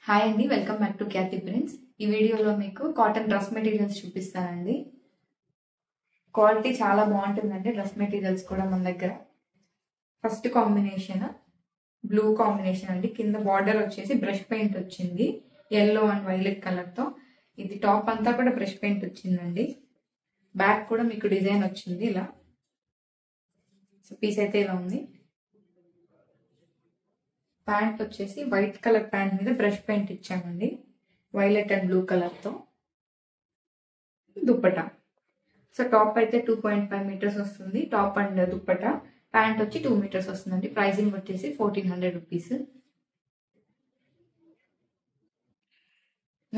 Hi అండి, welcome back to Kyathi prints. ఈ వీడియోలో మీకు కాటన్ డ్రెస్ మెటీరియల్స్ చూపిస్తానండి. క్వాలిటీ చాలా బాగుంటుందండి. డ్రెస్ మెటీరియల్స్ కూడా మన దగ్గర. ఫస్ట్ కాంబినేషన్ బ్లూ కాంబినేషన్ అండి. కింద బార్డర్ వచ్చేసి బ్రష్ పెయింట్ వచ్చింది, ఎల్లో అండ్ వైలెట్ కలర్ తో. ఇది టాప్ అంతా కూడా బ్రష్ పెయింట్ వచ్చిందండి. బ్యాక్ కూడా మీకు డిజైన్ వచ్చింది ఇలా. సో పీస్ అయితే ఇలా ఉంది. ప్యాంట్ వచ్చేసి వైట్ కలర్ ప్యాంట్ మీద బ్రష్ పెయింట్ ఇచ్చామండి, వైలెట్ అండ్ బ్లూ కలర్ తో. దుప్పటా, సో టాప్ అయితే 2.5 మీటర్స్ వస్తుంది, టాప్ అండ్ దుప్పటా. ప్యాంట్ వచ్చి 2 మీటర్స్ వస్తుందండి. ప్రైసింగ్ వచ్చేసి 1400 రూపీస్.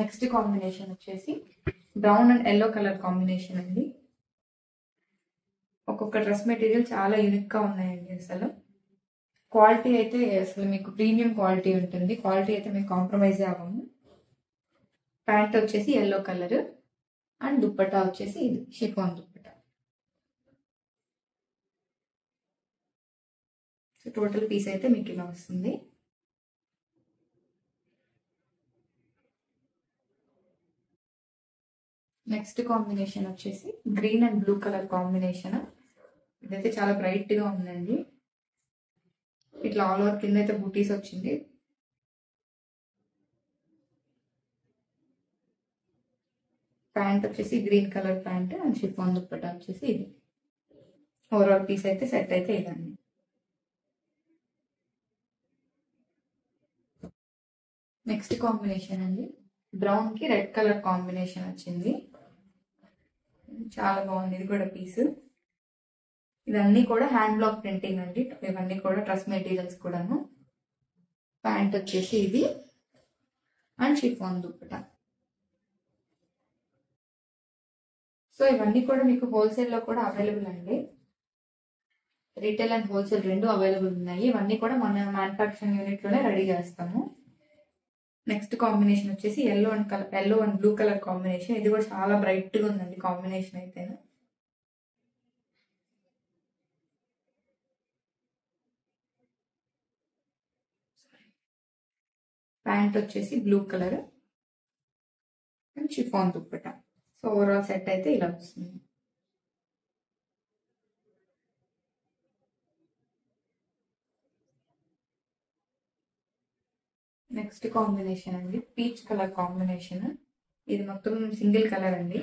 నెక్స్ట్ కాంబినేషన్ వచ్చేసి brown and yellow colour combination అండి. ఒక్కొక్క డ్రెస్ మెటీరియల్ చాలా యూనిక్ గా ఉన్నాయండి. అసలు క్వాలిటీ అయితే అసలు మీకు ప్రీమియం క్వాలిటీ ఉంటుంది. క్వాలిటీ అయితే మీకు కాంప్రమైజ్ అవ్వము. ప్యాంట్ వచ్చేసి ఎల్లో కలర్ అండ్ దుప్పటా వచ్చేసి ఇది chiffon dupatta. So total piece అయితే మీకు ఇలా వస్తుంది. నెక్స్ట్ కాంబినేషన్ వచ్చేసి green and blue colour combination. ఇదైతే చాలా బ్రైట్ గా ఉందండి. ఇట్లా ఆల్ ఓవర్ కింద అయితే బూటీస్ వచ్చింది. ప్యాంట్ వచ్చేసి green colour pant and chiffon dupatta వచ్చేసి ఇది. ఓవరాల్ పీస్ అయితే సెట్ అయితే ఇదండి. నెక్స్ట్ కాంబినేషన్ అండి, బ్రౌన్ కి రెడ్ కలర్ కాంబినేషన్ వచ్చింది. చాలా బాగుంది ఇది కూడా పీస్. ఇవన్నీ కూడా హ్యాండ్ బ్లాక్ ప్రింటింగ్ అండి. ఇవన్నీ కూడా డ్రెస్ మెటీరియల్స్ కూడాను. ప్యాంట్ వచ్చేసి ఇది అండ్ షిఫాన్ దుప్పటా. సో ఇవన్నీ కూడా మీకు హోల్సేల్ లో కూడా అవైలబుల్ అండి. రీటైల్ అండ్ హోల్సేల్ రెండు అవైలబుల్ ఉన్నాయి. ఇవన్నీ కూడా మన మ్యానుఫ్యాక్చరింగ్ యూనిట్ లోనే రెడీ చేస్తాము. నెక్స్ట్ కాంబినేషన్ వచ్చేసి yellow and blue colour combination. ఇది కూడా చాలా బ్రైట్ గా ఉందండి కాంబినేషన్ అయితే. ప్యాంట్ వచ్చేసి blue colour and chiffon dupatta. So overall set అయితే ఇలా వస్తుంది. నెక్స్ట్ కాంబినేషన్ అండి, పీచ్ కలర్ కాంబినేషన్. ఇది మొత్తం సింగిల్ కలర్ అండి.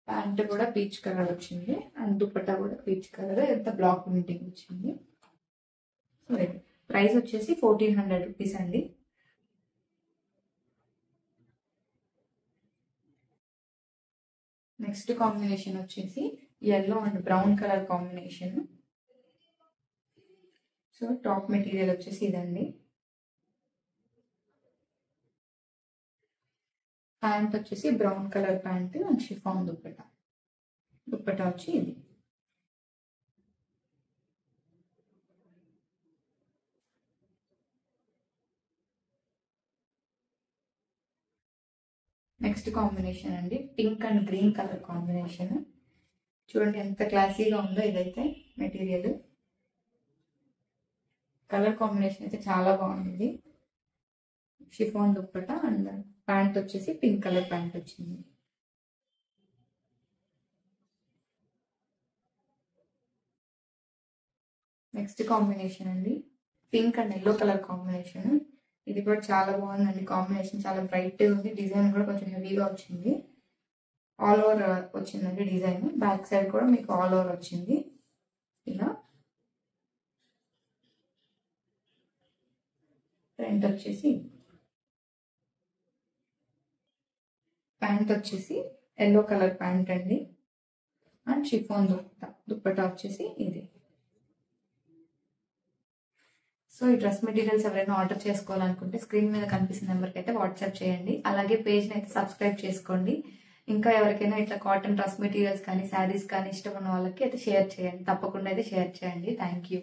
ప్యాంట్ కూడా పీచ్ కలర్ వచ్చింది అండ్ దుప్పటా కూడా పీచ్ కలర్. ఎంత బ్లాక్ ప్రింటింగ్ వచ్చింది. సో ప్రైస్ వచ్చేసి 1400 రూపీస్ అండి. నెక్స్ట్ కాంబినేషన్ వచ్చేసి yellow and brown colour combination. So top material వచ్చేసి ఇదండి. ప్యాంట్ వచ్చేసి brown colour pant and chiffon dupatta. Dupatta వచ్చి ఇది. నెక్స్ట్ కాంబినేషన్ అండి, pink and green colour combination. చూడండి ఎంత క్లాసీగా ఉందో ఇదైతే మెటీరియల్. కలర్ కాంబినేషన్ అయితే చాలా బాగుంది. షిఫాన్ దుప్పటా అండ్ ప్యాంట్ వచ్చేసి పింక్ కలర్ ప్యాంట్ వచ్చింది. నెక్స్ట్ కాంబినేషన్ అండి, pink and yellow colour combination. ఇది కూడా చాలా బాగుందండి కాంబినేషన్. చాలా బ్రైట్ ఉంది. డిజైన్ కూడా కొంచెం హెవీగా వచ్చింది. ఆల్ ఓవర్ వచ్చిందండి డిజైన్. బ్యాక్ సైడ్ కూడా మీకు ఆల్ ఓవర్ వచ్చింది ఇలా. ఫ్రంట్ వచ్చేసి ప్యాంట్ వచ్చేసి ఎల్లో కలర్ ప్యాంట్ అండి అండ్ షిఫాన్ దుప్పటా వచ్చేసి ఇది. సో ఈ డ్రెస్ మెటీరియల్స్ ఎవరైనా ఆర్డర్ చేసుకోవాలనుకుంటే స్క్రీన్ మీద కనిపిస్తున్న నెంబర్కి అయితే వాట్సాప్ చేయండి. అలాగే పేజ్ని అయితే సబ్స్క్రైబ్ చేసుకోండి. ఇంకా ఎవరికైనా ఇట్లా కాటన్ డ్రెస్ మెటీరియల్స్ కానీ శారీస్ కానీ ఇష్టం ఉన్న వాళ్ళకి అయితే షేర్ చేయండి. తప్పకుండా అయితే షేర్ చేయండి. Thank you.